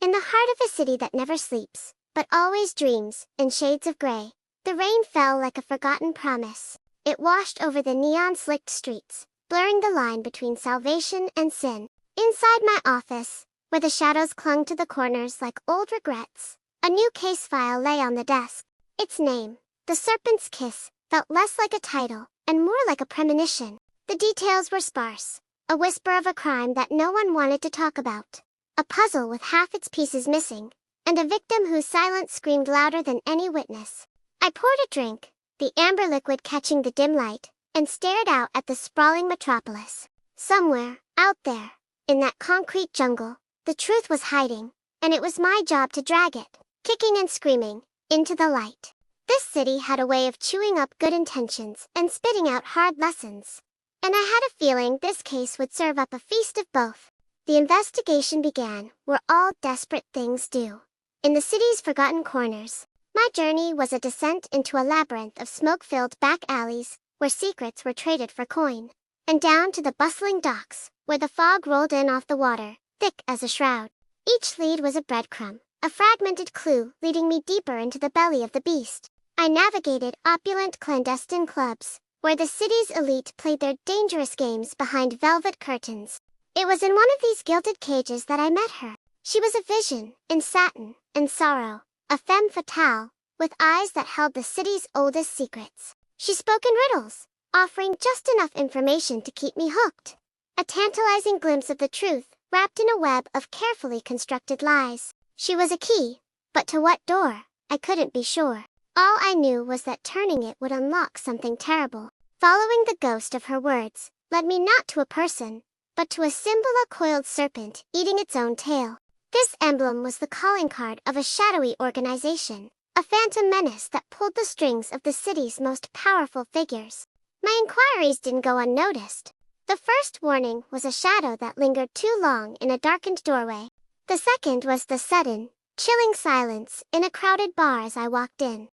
In the heart of a city that never sleeps, but always dreams, in shades of gray, the rain fell like a forgotten promise. It washed over the neon-slicked streets, blurring the line between salvation and sin. Inside my office, where the shadows clung to the corners like old regrets, a new case file lay on the desk. Its name, The Serpent's Kiss, felt less like a title, and more like a premonition. The details were sparse, a whisper of a crime that no one wanted to talk about. A puzzle with half its pieces missing, and a victim whose silence screamed louder than any witness. I poured a drink, the amber liquid catching the dim light, and stared out at the sprawling metropolis. Somewhere, out there, in that concrete jungle, the truth was hiding, and it was my job to drag it, kicking and screaming, into the light. This city had a way of chewing up good intentions and spitting out hard lessons. And I had a feeling this case would serve up a feast of both. The investigation began, where all desperate things do. In the city's forgotten corners, my journey was a descent into a labyrinth of smoke-filled back alleys, where secrets were traded for coin, and down to the bustling docks, where the fog rolled in off the water, thick as a shroud. Each lead was a breadcrumb, a fragmented clue leading me deeper into the belly of the beast. I navigated opulent clandestine clubs, where the city's elite played their dangerous games behind velvet curtains. It was in one of these gilded cages that I met her. She was a vision, in satin and sorrow, a femme fatale, with eyes that held the city's oldest secrets. She spoke in riddles, offering just enough information to keep me hooked. A tantalizing glimpse of the truth, wrapped in a web of carefully constructed lies. She was a key, but to what door, I couldn't be sure. All I knew was that turning it would unlock something terrible. Following the ghost of her words led me not to a person, but to a symbol, a coiled serpent eating its own tail. This emblem was the calling card of a shadowy organization, a phantom menace that pulled the strings of the city's most powerful figures. My inquiries didn't go unnoticed. The first warning was a shadow that lingered too long in a darkened doorway. The second was the sudden, chilling silence in a crowded bar as I walked in.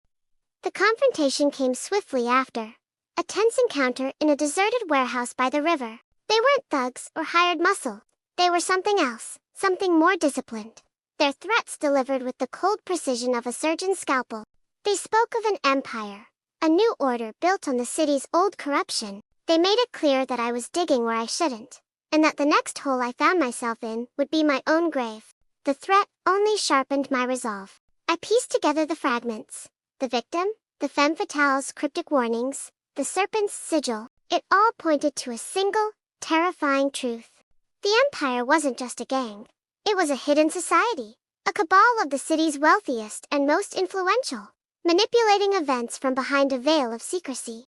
The confrontation came swiftly after, a tense encounter in a deserted warehouse by the river. They weren't thugs or hired muscle. They were something else, something more disciplined. Their threats delivered with the cold precision of a surgeon's scalpel. They spoke of an empire, a new order built on the city's old corruption. They made it clear that I was digging where I shouldn't, and that the next hole I found myself in would be my own grave. The threat only sharpened my resolve. I pieced together the fragments. The victim, the femme fatale's cryptic warnings, the serpent's sigil. It all pointed to a single, terrifying truth. The empire wasn't just a gang. It was a hidden society, a cabal of the city's wealthiest and most influential, manipulating events from behind a veil of secrecy.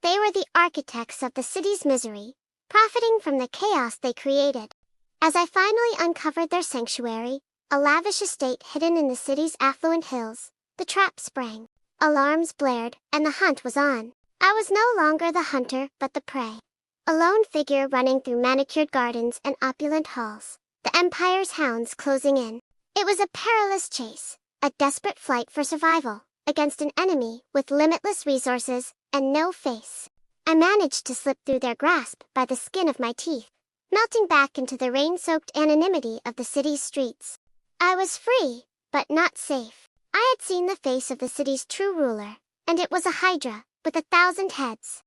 They were the architects of the city's misery, profiting from the chaos they created. As I finally uncovered their sanctuary, a lavish estate hidden in the city's affluent hills, the trap sprang. Alarms blared, and the hunt was on. I was no longer the hunter, but the prey. A lone figure running through manicured gardens and opulent halls, the empire's hounds closing in. It was a perilous chase, a desperate flight for survival, against an enemy with limitless resources and no face. I managed to slip through their grasp by the skin of my teeth, melting back into the rain-soaked anonymity of the city's streets. I was free, but not safe. I had seen the face of the city's true ruler, and it was a hydra, with 1,000 heads.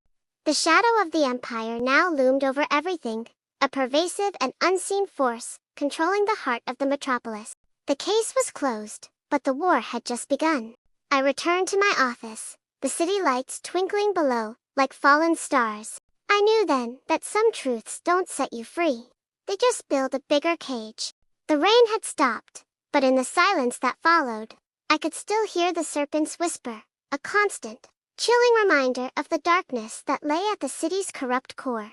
The shadow of the empire now loomed over everything, a pervasive and unseen force, controlling the heart of the metropolis. The case was closed, but the war had just begun. I returned to my office, the city lights twinkling below, like fallen stars. I knew then that some truths don't set you free. They just build a bigger cage. The rain had stopped, but in the silence that followed, I could still hear the serpent's whisper, a constant, chilling reminder of the darkness that lay at the city's corrupt core.